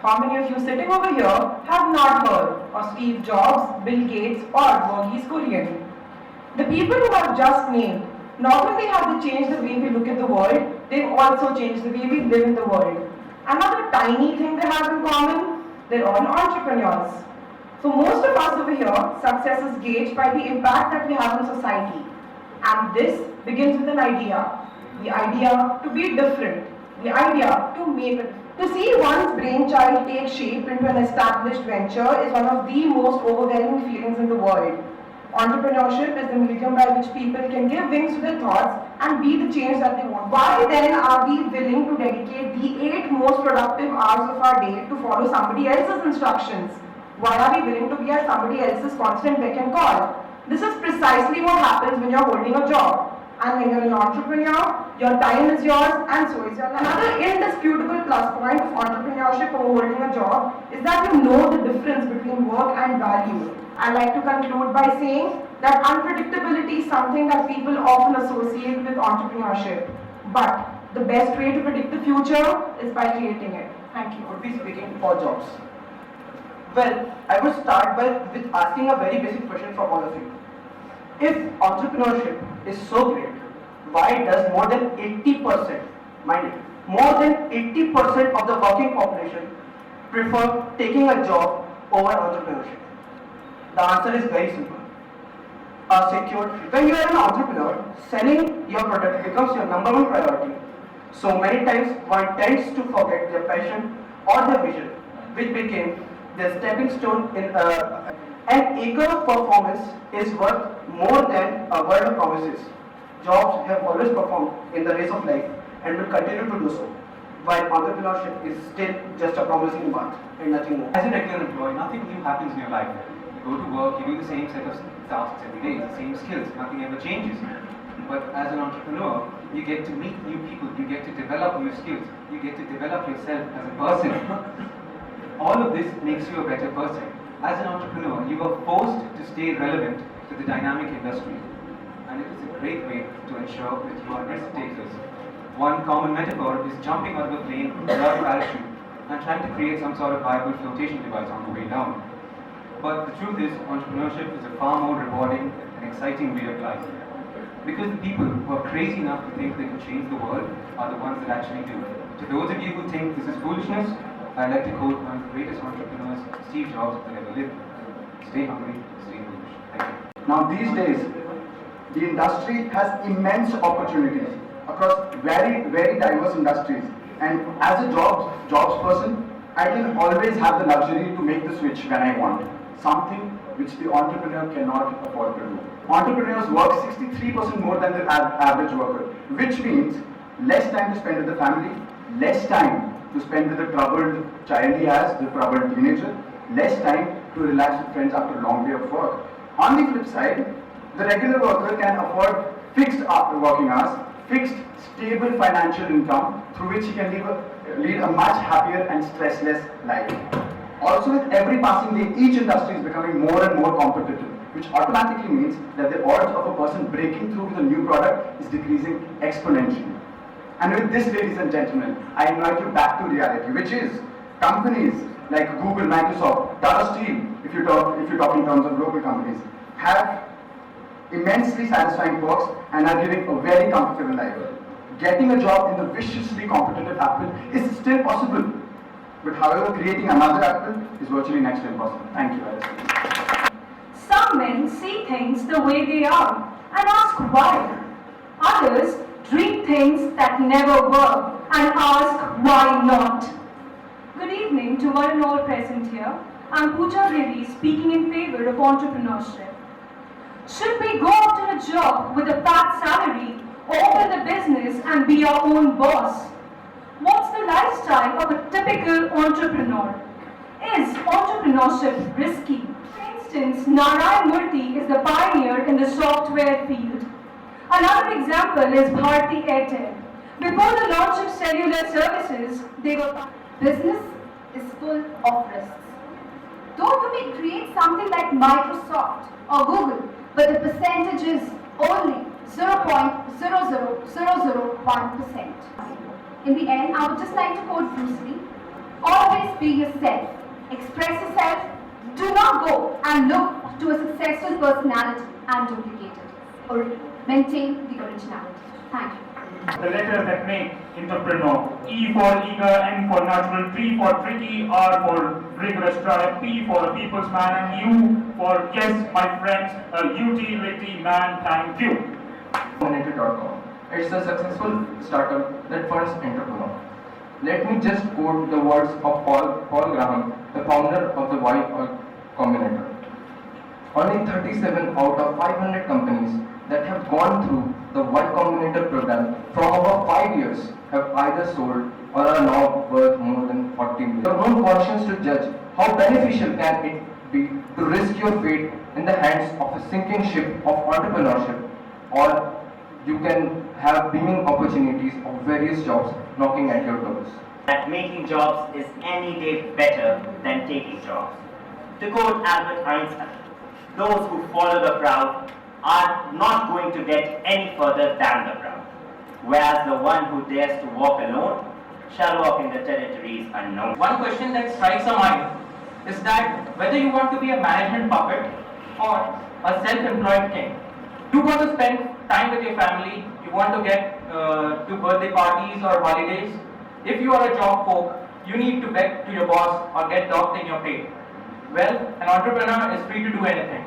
How many of you sitting over here have not heard of Steve Jobs, Bill Gates, or Verghese Kurian? The people who have just named not only have they changed the way we look at the world, they've also changed the way we live in the world. Another tiny thing they have in common, they're all entrepreneurs. For most of us over here, success is gauged by the impact that we have on society. And this begins with an idea. The idea to be different. The idea to make it. To see one's brainchild take shape into an established venture is one of the most overwhelming feelings in the world. Entrepreneurship is the medium by which people can give wings to their thoughts and be the change that they want. Why then are we willing to dedicate the 8 most productive hours of our day to follow somebody else's instructions? Why are we willing to be at somebody else's constant beck and call? This is precisely what happens when you're holding a job. And when you're an entrepreneur, your time is yours and so is your life. Another indisputable plus point of entrepreneurship over holding a job is that you know the difference between work and value. I like to conclude by saying that unpredictability is something that people often associate with entrepreneurship. But the best way to predict the future is by creating it. Thank you. Would be speaking for jobs. Well, I would start with asking a very basic question for all of you. If entrepreneurship is so great, why does more than 80%, mind it, more than 80% of the working population prefer taking a job over entrepreneurship? The answer is very simple. When you are an entrepreneur, selling your product becomes your number one priority. So many times one tends to forget their passion or their vision, which became their stepping stone in an acre of performance is worth more than a world of promises. Jobs have always performed in the race of life and will continue to do so, while entrepreneurship is still just a promising path and nothing more. As a regular employee, nothing new happens in your life. You go to work, you do the same set of tasks every day, the same skills, nothing ever changes. But as an entrepreneur, you get to meet new people, you get to develop new skills, you get to develop yourself as a person. All of this makes you a better person. As an entrepreneur, you are forced to stay relevant to the dynamic industry. And it is a great way to ensure that you are risk takers. One common metaphor is jumping out of a plane without a parachute and trying to create some sort of viable flotation device on the way down. But the truth is, entrepreneurship is a far more rewarding and exciting way of life. Because the people who are crazy enough to think they can change the world are the ones that actually do. To those of you who think this is foolishness, I'd like to quote one of the greatest entrepreneurs, Steve Jobs, that ever lived. Stay hungry, stay foolish. Thank you. Now these days, the industry has immense opportunities across very, very diverse industries. And as a jobs person, I can always have the luxury to make the switch when I want. Something which the entrepreneur cannot afford to do. Entrepreneurs work 63% more than the average worker, which means less time to spend with the family, less time to spend with the troubled child he has, the troubled teenager, less time to relax with friends after a long day of work. On the flip side, the regular worker can afford fixed working hours, fixed stable financial income through which he can lead a much happier and stressless life. Also, with every passing day, each industry is becoming more and more competitive, which automatically means that the odds of a person breaking through with a new product is decreasing exponentially. And with this, ladies and gentlemen, I invite you back to reality, which is companies like Google, Microsoft, Tata Steel, if you talk in terms of local companies, have immensely satisfying perks and are living a very comfortable life. Getting a job in the viciously competitive Apple is still possible, but however, creating another Apple is virtually next to impossible. Thank you. Some men see things the way they are and ask why. Others dream things that never were and ask why not. Good evening to one and all present here. I'm Pooja Devi speaking in favor of entrepreneurship. Should we go after a job with a fat salary, open a business and be our own boss? What's the lifestyle of a typical entrepreneur? Is entrepreneurship risky? For instance, Narayan Murthy is the pioneer in the software field. Another example is Bharti Airtel. Before the launch of cellular services, they were... Business is full of risks. Though you may create something like Microsoft or Google, but the percentage is only 0.00001%. In the end, I would just like to quote Bruce Lee, Always be yourself. Express yourself. Do not go and look to a successful personality and duplicate it. Or maintain the originality. Thank you. The letters that make entrepreneur. E for eager, N for natural, T for tricky, R for rigorous try, P for a people's man, and U for yes, my friends, a utility man. Thank you. Community.com. It's a successful startup that funds entrepreneurs. Let me just quote the words of Paul Graham, the founder of the Y Combinator. Only 37 out of 500 companies that have gone through the Y Combinator program from over 5 years have either sold or are now worth more than 40 million. Your own conscience to judge how beneficial can it be to risk your fate in the hands of a sinking ship of entrepreneurship, or you can have beaming opportunities of various jobs knocking at your doors. That making jobs is any day better than taking jobs. To quote Albert Einstein, those who follow the crowd are not going to get any further than the crowd, whereas the one who dares to walk alone shall walk in the territories unknown. One question that strikes our mind is that whether you want to be a management puppet or a self-employed king, you want to spend time with your family, you want to get to birthday parties or holidays. If you are a job folk, you need to beg to your boss or get docked in your pay. Well, an entrepreneur is free to do anything.